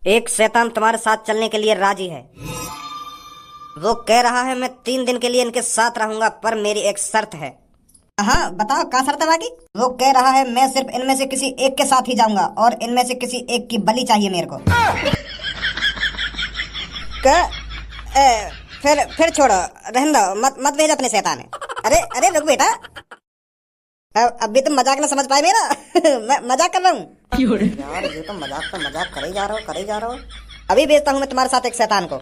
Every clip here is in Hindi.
एक शैतान तुम्हारे साथ चलने के लिए राजी है। वो कह रहा है मैं 3 दिन के लिए इनके साथ रहूंगा, पर मेरी एक शर्त है। हाँ बताओ, क्या शर्त है बाकी? वो कह रहा है मैं सिर्फ इनमें से किसी एक के साथ ही जाऊंगा और इनमें से किसी एक की बलि चाहिए मेरे को। क्या? फिर छोड़ो, रहने दो, मत मत भेज अपने शैतान है। अरे अरे रुक बेटा, अभी तुम मजाक ना समझ पाए मेरा। मैं मजाक कर रहा हूँ यार, ये तो मजाक कर ही जा रहा हो। अभी भेजता हूँ मैं तुम्हारे साथ एक शैतान को।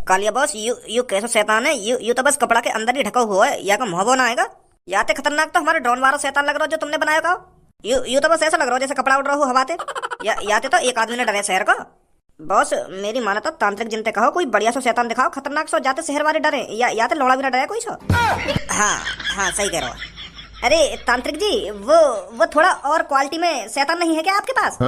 कालिया बॉस, यू कैसा शैतान है? यू तो बस कपड़ा के अंदर ही ढका हुआ है, या का मुंह ना आएगा। या ते खतरनाक तो हमारे ड्रोन वाला शैतान लग रहा हो जो तुमने बनाया का। यू तो बस ऐसा लग रहा हो जैसे कपड़ा उड़ रहा हो हवा ते। या ते तो एक आदमी ने डरे शहर का। बॉस मेरी माना तो तांत्रिक जिनते कहो कोई बढ़िया सो शैतान दिखाओ, खतरनाक सो, जाते शहर वाले डरे, या तो लौड़ा भी ना डरे कोई सो। हाँ हाँ सही कह रहे हो। अरे तांत्रिक जी, वो थोड़ा और क्वालिटी में शैतान नहीं है क्या आपके पास?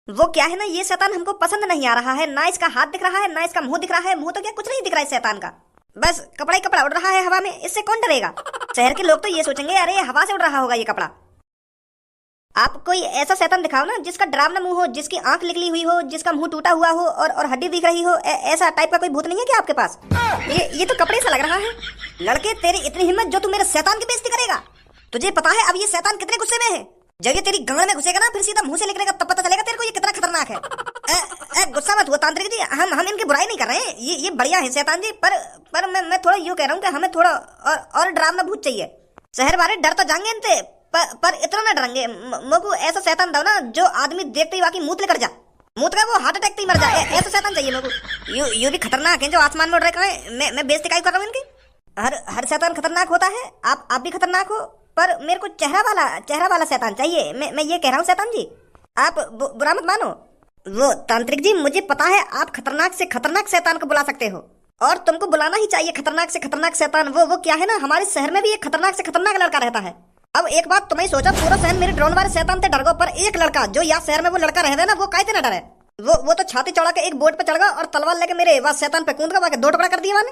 वो क्या है ना, ये शैतान हमको पसंद नहीं आ रहा है। ना इसका हाथ दिख रहा है, ना इसका मुंह दिख रहा है। मुंह तो क्या, कुछ नहीं दिख रहा है शैतान का। बस कपड़ा ही कपड़ा उड़ रहा है हवा में, इससे कौन डरेगा? शहर के लोग तो ये सोचेंगे अरे हवा से उड़ रहा होगा ये कपड़ा। आप कोई ऐसा शैतान दिखाओ ना जिसका डरावना मुंह हो, जिसकी आंख निकली हुई हो, जिसका मुंह टूटा हुआ हो और हड्डी दिख रही हो। ऐसा टाइप का कोई भूत नहीं है क्या आपके पास? ये तो कपड़े सा लग रहा है। लड़के तेरी इतनी हिम्मत जो तू मेरे शैतान की बेइज्जती करेगा? तुझे पता है अब ये शैतान कितने गुस्से में है? जब ये तेरी गांड में घुसेगा ना, फिर सीधा मुंह से निकलेगा, तब पता चलेगा तेरे को ये कितना खतरनाक है। गुस्सा मत हुआ तांत्रिक जी, हम इनकी बुराई नहीं कर रहे हैं। ये बढ़िया है शैतान जी, पर मैं थोड़ा यूं कह रहा हूँ कि हमें थोड़ा और डरावना भूत चाहिए। शहर वाले डर तो जाएंगे इनसे, पर इतना ना डरेंगे। मुझको ऐसा शैतान दो ना जो आदमी देखते ही वाकई मूत लेकर जा, मूत का वो हार्ट अटैक ही मर जाए। ऐसा शैतान चाहिए मुझको। यू भी खतरनाक है जो आसमान में उड़ रहे हैं। मैं बेइज्जती काहे कर रहा हूँ इनकी? हर शैतान खतरनाक होता है। आप भी खतरनाक हो, पर मेरे को चेहरा वाला शैतान चाहिए। मैं ये कह रहा हूँ शैतान जी, आप बुरा मत मानो। वो तांत्रिक जी, मुझे पता है आप खतरनाक से खतरनाक शैतान को बुला सकते हो, और तुमको बुलाना ही चाहिए खतरनाक से खतरनाक शैतान। वो क्या है ना, हमारे शहर में भी एक खतरनाक से खतरनाक लड़का रहता है। अब एक बात तुम्हें सोचा, पूरा शहर मेरे ड्रोन वाले शैतान से डर गो, पर एक लड़का जो यहाँ शहर में वो लड़का रहे ना, वो काहे ना डरे। वो तो छाती चढ़ा के एक बोट पे चढ़ गया और तलवार लेके मेरे वहाँ शैतान पे कूद गया, दो टुकड़ा कर दिया मैंने।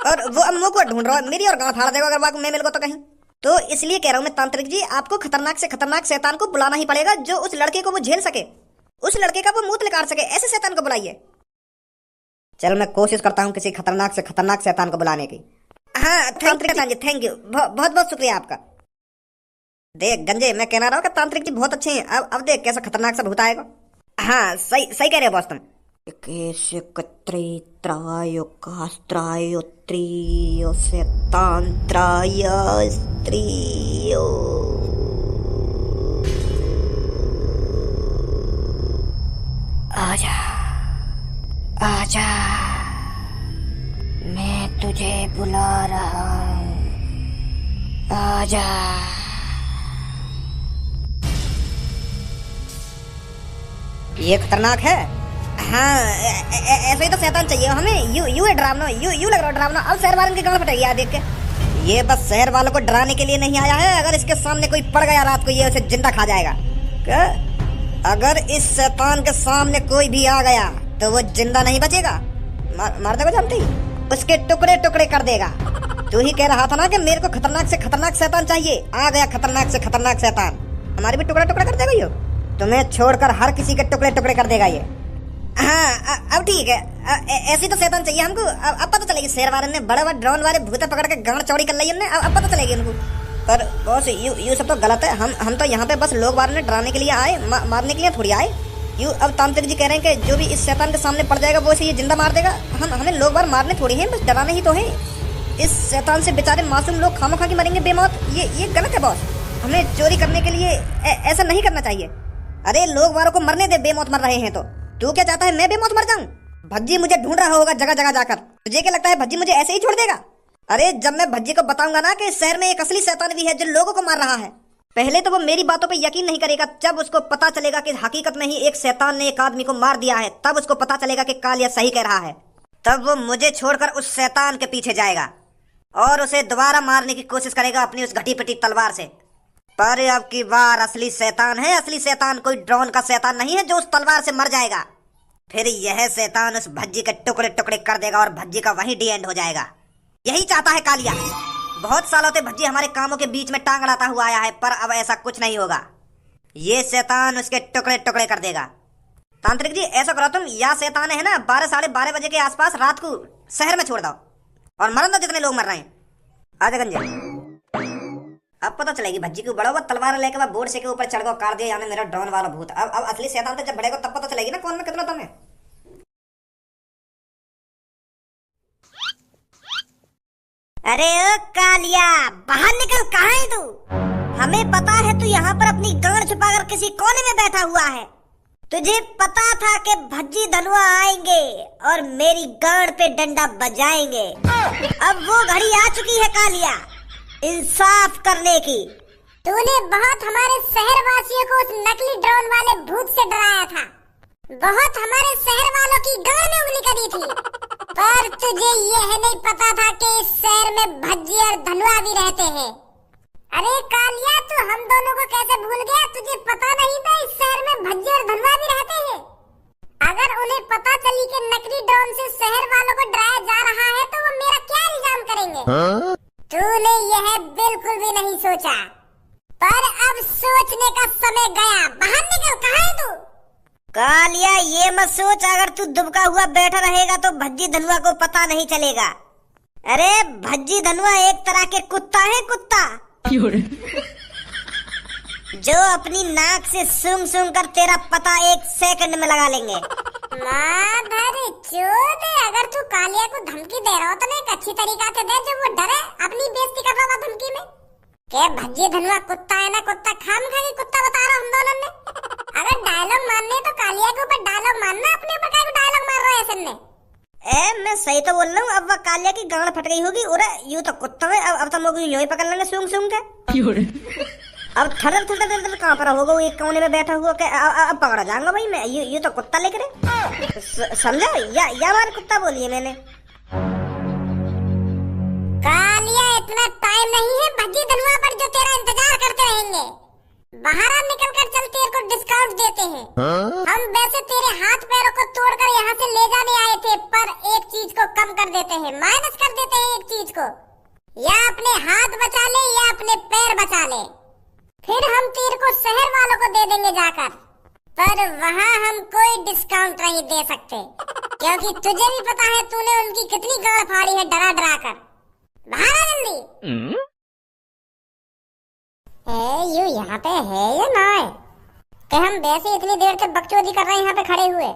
और वो अब मुंह को ढूंढ रहा है मेरी, और गांव फाड़ देगा अगर वाक मैं मिल गो तो कहीं। तो इसलिए कह रहा हूँ मैं तांत्रिक जी, आपको खतरनाक से खतरनाक शैतान को बुलाना ही पड़ेगा जो उस लड़के को वो झेल सके, उस लड़के का वो मूत निकाल सके। ऐसे शैतान को बुलाइए। चलो मैं कोशिश करता हूँ किसी खतरनाक से खतरनाक शैतान को बुलाने की। हाँ तांत्रिक जी, थैंक यू, बहुत बहुत शुक्रिया आपका। देख गंजे, मैं कहना रहा हूँ कि तांत्रिक जी बहुत अच्छे हैं। अब देख कैसा खतरनाक सा भूत आएगा। हाँ सही कह रहे हो बॉस तुम। आजा आजा, मैं तुझे बुला रहा हूँ, आजा। ये खतरनाक है। हाँ ऐसे ही तो शैतान चाहिए हमें। यू है डरावना, यू लग रहा है डरावना। अब शहर वालों की गांड फटेगी यार देख के। ये बस शहर वालों को डराने के लिए नहीं आया है। अगर इसके सामने कोई पड़ गया रात को, ये उसे जिंदा खा जाएगा। क्या? अगर इस शैतान के सामने कोई भी आ गया तो वो जिंदा नहीं बचेगा, मार देगा जानते ही, उसके टुकड़े टुकड़े कर देगा। तू ही कह रहा था ना कि मेरे को खतरनाक से खतरनाक शैतान चाहिए। आ गया खतरनाक से खतरनाक शैतान, हमारे भी टुकड़े टुकड़े कर देगा ये। तुम्हें छोड़कर हर किसी के टुकड़े टुकड़े कर देगा ये। हाँ अब ठीक है, ऐसी तो शैतान चाहिए हमको। अब पता चलेगी शहर वाले ने बड़े बड़े ड्रोन वाले भूत पकड़ के गांड चौड़ी कर ली हमने। अब पता चलेगी उनको। पर बॉस यू सब तो गलत है। हम तो यहाँ पे बस लोग वाले ने डराने के लिए आए, मारने के लिए थोड़ी आए। यू अब तांत्रिक जी कह रहे हैं कि जो भी इस शैतान के सामने पड़ जाएगा वो इसे ये जिंदा मार देगा। हमें लोग बार मारने थोड़ी हैं, बस डराने ही तो है। इस शैतान से बेचारे मासूम लोग खामोखा की मरेंगे बेमौत। ये गलत है बॉस। हमें चोरी करने के लिए ऐसा नहीं करना चाहिए। अरे लोग वालों को मरने दे, बेमौत मर रहे हैं तो। तू क्या चाहता है मैं बेमौत मर जाऊं? भज्जी मुझे ढूंढ रहा होगा जगह जगह जाकर। तुझे क्या लगता है भज्जी मुझे ऐसे ही छोड़ देगा? अरे जब मैं भज्जी को बताऊंगा ना कि इस शहर में एक असली शैतान भी है जो लोगों को मार रहा है, पहले तो वो मेरी बातों पे यकीन नहीं करेगा। जब उसको पता चलेगा कि हकीकत में ही एक शैतान ने एक आदमी को मार दिया है, तब उसको पता चलेगा कि कालिया सही कह रहा है। तब वो मुझे छोड़कर उस शैतान के पीछे जाएगा और उसे दोबारा मारने की कोशिश करेगा अपनी उस घटी पिटी तलवार से। पर अब की बार असली शैतान है। असली शैतान कोई ड्रोन का शैतान नहीं है जो उस तलवार से मर जाएगा। फिर यह शैतान उस भज्जी के टुकड़े टुकड़े कर देगा और भज्जी का वहीं डी एंड हो जाएगा। यही चाहता है कालिया। बहुत सालों से भज्जी हमारे कामों के बीच में टांग अड़ाता हुआ आया है, पर अब ऐसा कुछ नहीं होगा। ये शैतान उसके टुकड़े टुकड़े कर देगा। तांत्रिक जी ऐसा करो तुम, या शैतान है ना 12 साढ़े 12 बजे के आसपास रात को शहर में छोड़ दो और मरन दो जितने लोग मर रहे हैं। आजा गंजे। अब पता चलेगी भज्जी को बड़ा तलवार लेके वह बोर्ड से के ऊपर चढ़ गो, काट दिया यानी मेरा डॉन वाला भूत। अब असली शैतान तो जब बढ़ेगा तब पता चलेगी ना कौन में कितना दम है। अरे ओ कालिया, बाहर निकल, कहाँ है तू? हमें पता है तू यहाँ पर अपनी गांड छुपाकर किसी कोने में बैठा हुआ है। तुझे पता था कि भज्जी धनुआ आएंगे और मेरी गांड पे डंडा बजाएंगे। अब वो घड़ी आ चुकी है कालिया, इंसाफ करने की। तूने बहुत हमारे शहर वासियों को उस नकली ड्रोन वाले भूत से डराया था, बहुत हमारे शहर वालों की गांड में उंगली करी थी, पर तुझे यह नहीं पता था कि इस शहर में भज्जी और धनुआ भी रहते हैं। अरे कालिया, तू हम दोनों को कैसे भूल गया? तुझे पता नहीं था इस शहर में भज्जी और धनुआ भी रहते हैं? अगर उन्हें पता चली कि नकली ड्रोन से शहर वालों को डराया जा रहा है तो वो मेरा क्या इल्जाम करेंगे? तूने यह बिल्कुल भी नहीं सोचा, पर अब सोचने का समय गया। बाहर निकल, कहाँ है तू? कालिया, ये मत सोच, अगर तू दुबका हुआ बैठा रहेगा तो भज्जी धनुआ को पता नहीं चलेगा। अरे भज्जी धनुआ एक तरह के कुत्ता है, कुत्ता जो अपनी नाक से सूंघ सूंघ कर तेरा पता 1 सेकंड में लगा लेंगे। माधर चोद, अगर तू कालिया को धमकी दे रहा हो तो एक अच्छी तरीका से दे जो वो डरे, अपनी बेइज्जती कर रहा धमकी में। क्या भज्जी धनुआ कुत्ता है ना, कुत्ता खाम खा के कुत्ता बता रहा हम दोनों ने। अगर डायलॉग मारने तो कालिया के ऊपर डायलॉग मारना, अपने ऊपर क्या डायलॉग मार रहा है ऐसे में? मैं सही तो बोल रहा हूँ। अब वह कालिया की गांड फट गई होगी। अरे यूं तो कुत्ता है, अब तो लोग यूं ही पकड़ लेंगे सूंघ सूंघ के। अब थड़र थड़र थड़र कहाँ पर होगा वो एक कोने में बैठा हुआ के अब पकड़ा जाऊंगा भाई मैं। ये तो कुत्ता लेकर समझा, या हमारे कुत्ता बोलिए मैंने। कालिया, इतना टाइम नहीं है भज्जी धनुआ पर जो तेरा इंतजार करते रहेंगे। बाहर आ, निकल कर चल, तेरे को डिस्काउंट देते हैं। हम वैसे तेरे हाथ पैरों को तोड़कर यहाँ से ले जाने आए थे, पर एक चीज को कम कर देते हैं, माइनस कर देते हैं एक चीज को। या अपने हाथ बचा ले या अपने पैर बचा ले, फिर हम तेरे को शहर वालों को दे देंगे जाकर, पर वहाँ हम कोई डिस्काउंट नहीं दे सकते, क्योंकि तुझे भी पता है तूने उनकी कितनी गांड फाड़ी है डरा डरा कर। बाहर आ जल्दी। यू यहाँ पे है या ना है कि हम वैसे इतनी देर से बकचोदी कर रहे हैं यहाँ पे खड़े हुए?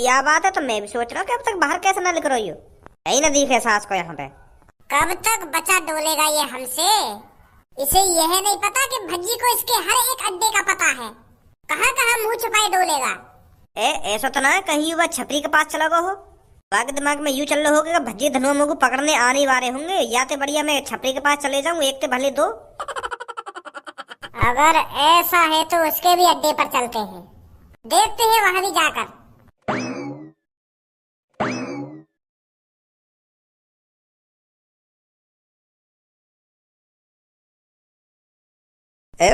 या बात है तो मैं भी सोच रहा हूँ कि अब तक बाहर कैसे ना लिख रही हो, यही ना दिखे सास को यहाँ पे। कब तक बचा डोलेगा ये हमसे? इसे यह नहीं पता कि भज्जी को इसके हर एक अड्डे का पता है, कहाँ कहाँ मुंह छुपाए डोलेगा। ऐसा तो ना है कहीं वह छपरी के पास चला गया हो? बाकी दिमाग में यूं चल रहा होगा भज्जी धनुआ मुझको पकड़ने आने वाले होंगे, या तो बढ़िया मैं छपरी के पास चले जाऊं, एक तो भले दो। अगर ऐसा है तो उसके भी अड्डे पर चलते हैं, देखते हैं वहां भी जाकर।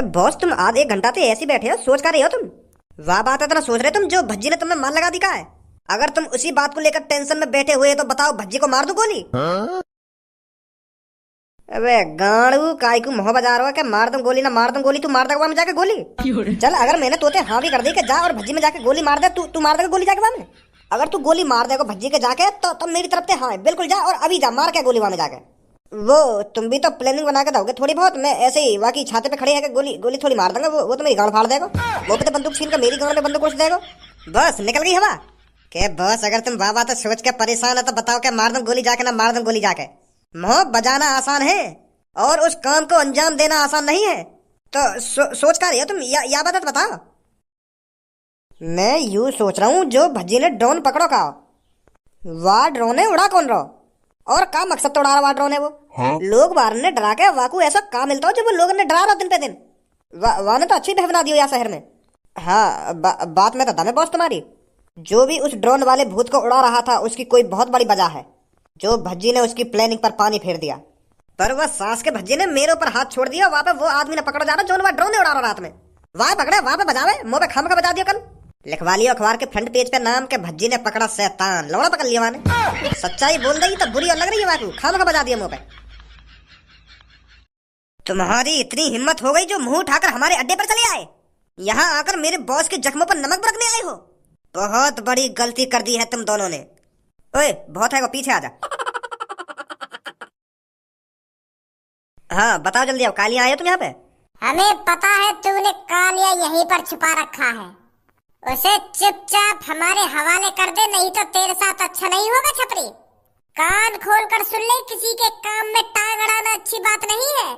बॉस, तुम आधे एक घंटा से ऐसे बैठे हो, सोच कर रहे हो तुम? वाह बात है, तो सोच रहे तुम जो भज्जी ने तुम्हें मार लगा दिखा है। अगर तुम उसी बात को लेकर टेंशन में बैठे हुए तो बताओ भज्जी को मार दूं गोली? अबे गाड़ू काय को मोह बजा रहा है, क्या मार दूं गोली ना मार दूं गोली? तू मार देगा वहां में जाके गोली? चल, अगर मैंने तोते हाँ भी कर दी कि जा और भज्जी में जाके गोली मार दे, तू मार देगा गोली जाके वहां में? अगर तू गोली मार देगा भज्जी के जाके तो मेरी तरफ से हाँ बिल्कुल जा, और अभी जा मार के गोली वहां में जाके। वो तुम भी तो प्लानिंग बना के दोगे थोड़ी बहुत, मैं ऐसे ही बाकी छाते पे खड़े है गोली थोड़ी मार दूंगा, वो तो मेरी गांड फाड़ देगा। वो भी तो बंदूक छीन कर मेरी गांड में बंदूक घुस देगा। बस निकल गई हवा के बस। अगर तुम वाह तो सोच के परेशान है तो बताओ क्या मार दूं गोली जाके ना मार दूं गोली जाके? मोह बजाना आसान है और उस काम को अंजाम देना आसान नहीं है, तो सोच कर रही हो तुम? या बात बताओ। मैं यूं सोच रहा हूँ जो भज्जी ने ड्रोन पकड़ो का, वाह ड्रोन है उड़ा कौन रहो, और का मकसद तो उड़ा रहा ड्रोन है वो? हाँ? लोग बाहर ने डरा के वाकू ऐसा काम मिलता हो जो वो लोगों ने डरा रहा दिन पे दिन। वाह ने तो अच्छी बना दी हो यहाँ शहर में। हाँ बात में तो दम है बॉस तुम्हारी। जो भी उस ड्रोन वाले भूत को उड़ा रहा था उसकी कोई बहुत बड़ी वजह है, जो भज्जी ने उसकी प्लानिंग पर पानी फेर दिया। पर वह सास के भज्जी ने मेरे ऊपर हाथ छोड़ दिया, वहां पे वो आदमी ने पकड़ा जा रहा जो वह ड्रोन ने उड़ा रहा रात में। वहां पकड़े वहां पे बजावे, मुंह पे खाम का बजा दिया। कल लिखवा लिया अखबार के फ्रंट पेज पे नाम के भज्जी ने पकड़ा शैतान, लौड़ा पकड़ लिया वहां ने। सच्चाई बोल रही तो बुरी और लग रही है, वाकू खाम का बजा दिया मुंह पे। तुम्हारी इतनी हिम्मत हो गई जो मुंह उठाकर हमारे अड्डे पर चले आए, यहाँ आकर मेरे बॉस के जख्मों पर नमक बरकने आए हो। बहुत बड़ी गलती कर दी है तुम दोनों ने। ओए बहुत है, वो पीछे आ जा। हाँ बताओ जल्दी, आओ। कालिया आए हो तुम यहाँ पे? हमें पता है तूने कालिया यहीं पर छुपा रखा है, उसे चुपचाप हमारे हवाले कर दे, नहीं तो तेरे साथ अच्छा नहीं होगा छपरी। कान खोल कर सुन ले, किसी के काम में टांग अड़ाना अच्छी बात नहीं है।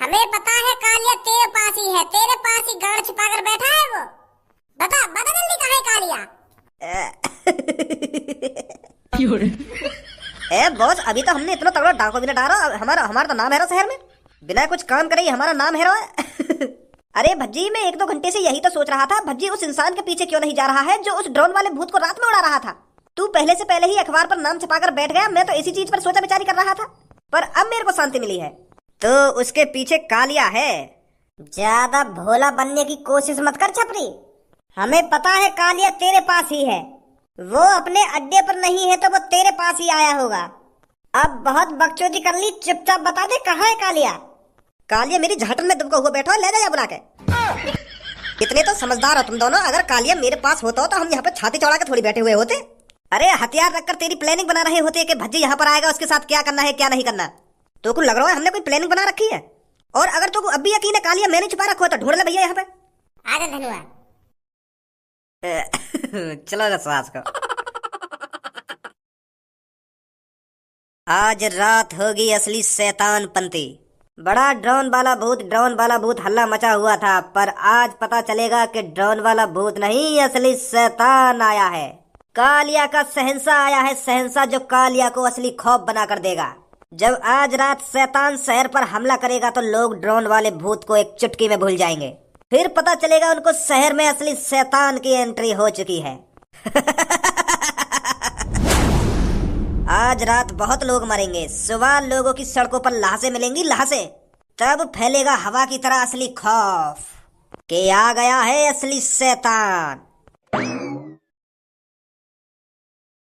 हमें पता है कालिया तेरे पास ही है, तेरे पास ही गाड़ छुपा कर बैठा है वो। बता बता जल्दी कहाँ है कालिया? ए बॉस, अभी तो हमने इतना तगड़ा डाको भी ना डाला। हमारा तो नाम है शहर में, बिना कुछ काम करे हमारा नाम है। अरे भज्जी, मैं 1-2 घंटे से यही तो सोच रहा था, भज्जी उस इंसान के पीछे क्यों नहीं जा रहा है जो उस ड्रोन वाले भूत को रात में उड़ा रहा था। तू पहले से पहले ही अखबार पर नाम छपाकर बैठ गया, मैं तो इसी चीज पर सोचा विचारी कर रहा था, पर अब मेरे को शांति मिली है। तो उसके पीछे कालिया है। ज्यादा भोला बनने की कोशिश मत कर छपरी, हमें पता है कालिया तेरे पास ही है। वो अपने अड्डे पर नहीं है तो वो तेरे पास ही आया होगा। अब बहुत बकचोदी कर ली, चुपचाप बता दे कहाँ है कालिया? कालिया मेरी झाटन में दुबका हुआ बैठा है, ले जा बुला के। इतने तो समझदार हो तुम दोनों, अगर कालिया मेरे पास होता हो तो हम यहाँ पे छाती चौड़ा के थोड़ी बैठे हुए होते। अरे हथियार रखकर तेरी प्लानिंग बना रहे होते कि भज्जी यहाँ पर आएगा, उसके साथ क्या करना है क्या नहीं करना। तो को लग रहा है हमने कोई प्लानिंग बना रखी है। और अगर तो अब भी यकीन है कालिया मैंने छुपा रखा हो तो ढूंढ ले भैया यहाँ पे। आजा धनुआ। चलो सास को। आज रात होगी असली शैतान पंती। बड़ा ड्रोन वाला भूत हल्ला मचा हुआ था, पर आज पता चलेगा कि ड्रोन वाला भूत नहीं असली शैतान आया है। कालिया का शहंशाह आया है, शहंशाह जो कालिया को असली खौफ बना कर देगा। जब आज रात शैतान शहर पर हमला करेगा तो लोग ड्रोन वाले भूत को एक चुटकी में भूल जाएंगे। फिर पता चलेगा उनको शहर में असली शैतान की एंट्री हो चुकी है। आज रात बहुत लोग मरेंगे, सुबह लोगों की सड़कों पर लाशें मिलेंगी, लाशें। तब फैलेगा हवा की तरह असली खौफ कि आ गया है असली शैतान।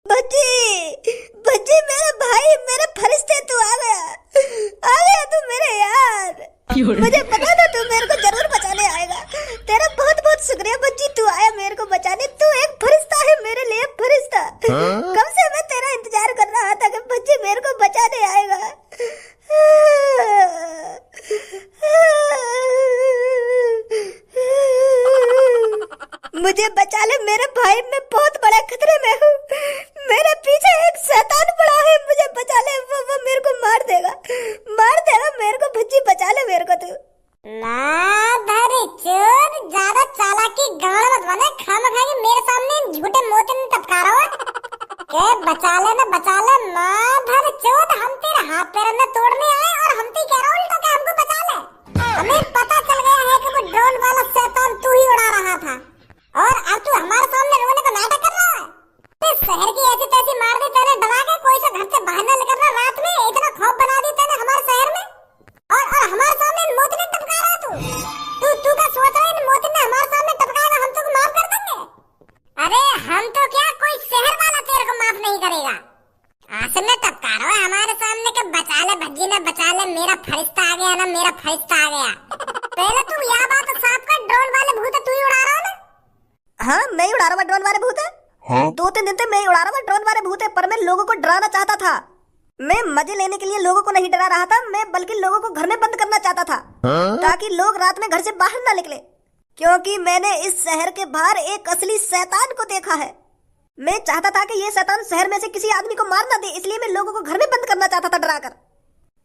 बच्ची मेरे भाई, मेरे फरिश्ते, तू आ गया तू मेरे यार। मुझे पता था तू मेरे को जरूर बचाने आएगा। तेरा बहुत बहुत शुक्रिया बच्ची, तू आया मेरे को बचाने। तू एक फरिश्ता है मेरे लिए, फरिश्ता। कब से मैं तेरा इंतजार कर रहा था कि बच्ची मेरे को बचाने आएगा। मुझे बचा ले मेरे भाई, मैं बहुत बड़े खतरे में हूँ। मेरे पीछे एक शैतान पड़ा है, मुझे बचा ले। वो मेरे को मार देगा मेरे को। भज्जी बचा ले मेरे को तू। माधरी चोर, ज्यादा चालाकी गाड़ मत बना, खामखा के मेरे सामने झूठे मोती में टपका रहा है के बचा ले माधरी चोर। हम तेरे हाथ पैर न तोड़ने आए और हम तो कह रहा हूँ तो हमको बचा ले। हमें पता चल गया है कि वो ड्रोन वाला शैतान तू ही उड़ा रहा था, और अब तू हमारे सामने रोने का नाटक कर रहा है। शहर की ऐसी तैसी मार दी तेने डरा के, कोई सा घर से बाहर न निकलना रात में, इतना खौफ बना दी तेने हमारे शहर में। और हमारे सामने मोती ने टपका रहा तू क्या सोच रहा है मोती ने हमारे सामने टपकाएगा हम तो माफ कर देंगे? अरे हम तो क्या, कोई शहर वाला तेरे को माफ नहीं करेगा। आसन में टपका रहा है हमारे सामने के बचा ले भज्जी ने, बचा ले, मेरा फरिश्ता आ गया ना, मेरा फरिश्ता आ गया। पहले तू यह बात साफ कर, ड्रोन वाले भूत तू ही उड़ा रहा है ना? हाँ मैं ही उड़ा रहा हूँ ड्रोन वाले भूत है। 2-3 दिन से मैं ही उड़ा रहा हूँ ड्रोन वाले भूत है, पर मैं लोगों को डराना चाहता था। मैं मजे लेने के लिए लोगों को नहीं डरा रहा था, मैं बल्कि लोगों को घर में बंद करना चाहता था, ताकि लोग रात में घर से बाहर ना निकले। क्योंकि मैंने इस शहर के बाहर एक असली शैतान को देखा है। मैं चाहता था कि ये शैतान शहर में से किसी आदमी को मार ना दे, इसलिए मैं लोगों को घर में बंद करना चाहता था डराकर।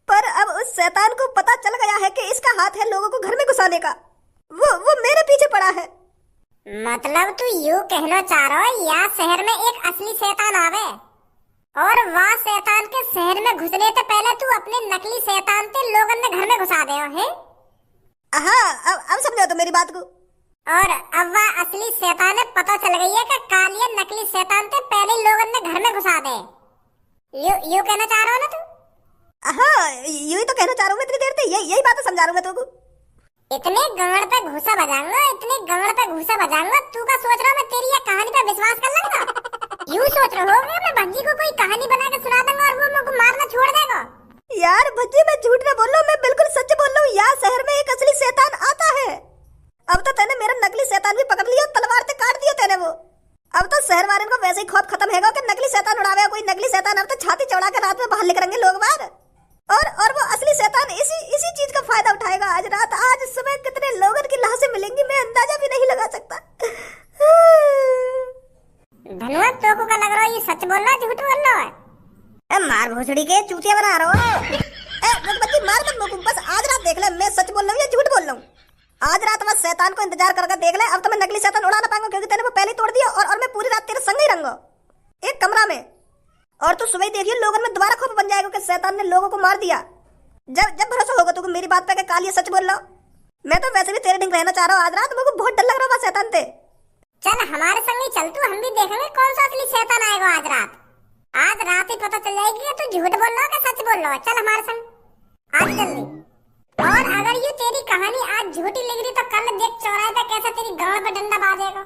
पर अब उस शैतान को पता चल गया है कि इसका हाथ है लोगों को घर में घुसाने का। वो मेरे पीछे पड़ा है। मतलब तू यूं कहना चाह रहा है यहाँ शहर में एक असली शैतान आवे और वहाँ शैतान के शहर में घुसने से पहले तू अपने नकली शैतान से लोगों ने घर में घुसा दे है? हाँ अब समझो तो मेरी बात को। और अब वह असली शैतान है, पता चल गई है कि कालिया नकली शैतान से पहले लोगों ने घर में घुसा दे। यू कहना चाह रहा हो ना तू? हाँ यही तो कहना चाह रहा हूँ मैं इतनी देर से, यही बात समझा रहा हूँ मैं तुमको। इतने गांड पे घुसा बजाऊंगा, इतने गांड पे घुसा बजाऊंगा, तू का सोच रहा मैं तेरी ये कहानी पे विश्वास कर लूंगा? यूं सोच रहा हो मैं भज्जी को कोई कहानी बना के सुना दूंगा और वो मुझको मारना छोड़ देगा? यार भज्जी मैं झूठ ना बोल रहा हूँ, मैं बिल्कुल सच बोल रहा हूँ। हूँ यहाँ शहर में एक असली शैतान आता है। अब तो तेने मेरा नकली शैतान भी पकड़ लिया, तलवार से काट दिया तेने वो। अब तो शहर वाले को वैसे ही खौफ खत्म हैगा कि नकली शैतान उड़ावे कोई नकली शैतान। अब तो छाती चौड़ा के रात में बाहर निकलेंगे लोग बाहर, और वो असली शैतान इसी चीज का फायदा उठाएगा। आज रात आज सुबह कितने लोगों की लाशें मिलेंगी मैं अंदाजा भी नहीं लगा सकता। धनुआ तो को का लग रहा है ये सच बोल रहा है झूठ बोल रहा है? ए मार भोसड़ी के चूतिया बना रहा हो। ए रघुपति मार मत मुझको, बस आज रात देख ले मैं सच बोल रहा हूँ या झूठ बोल रहा हूँ। आज रात बस शैतान को इंतजार करके देख ले। अब तो मैं नकली शैतान उड़ा ना पाऊंगा क्योंकि तेने वो पहले ही तोड़ दिया, और मैं पूरी रात तेरे संग ही रहूंगा एक कमरा में। और तू सुबह देखिए लोगों में दोबारा खौफ बन जाएगा कि शैतान ने लोगों को मार दिया। जब भरोसा होगा तुमको मेरी बात पे कि कालिया सच बोल रहा हूँ। मैं तो वैसे भी तेरे ढंग रहना चाह रहा हूँ। आज रात मुझे बहुत डर लग रहा है शैतान से। चल हमारे संग ही चल, तू हम भी देखेंगे कौन सा असली शैतान आएगा आज रात। आज रात ही पता चल जाएगी कि तू झूठ बोल रहा है कि सच बोल रहा है। चल हमारे संग आज जल्दी। और अगर ये तेरी कहानी आज झूठी लग रही तो कल देख चौराहे पे कैसे तेरी गांड पे डंडा बाजेगा।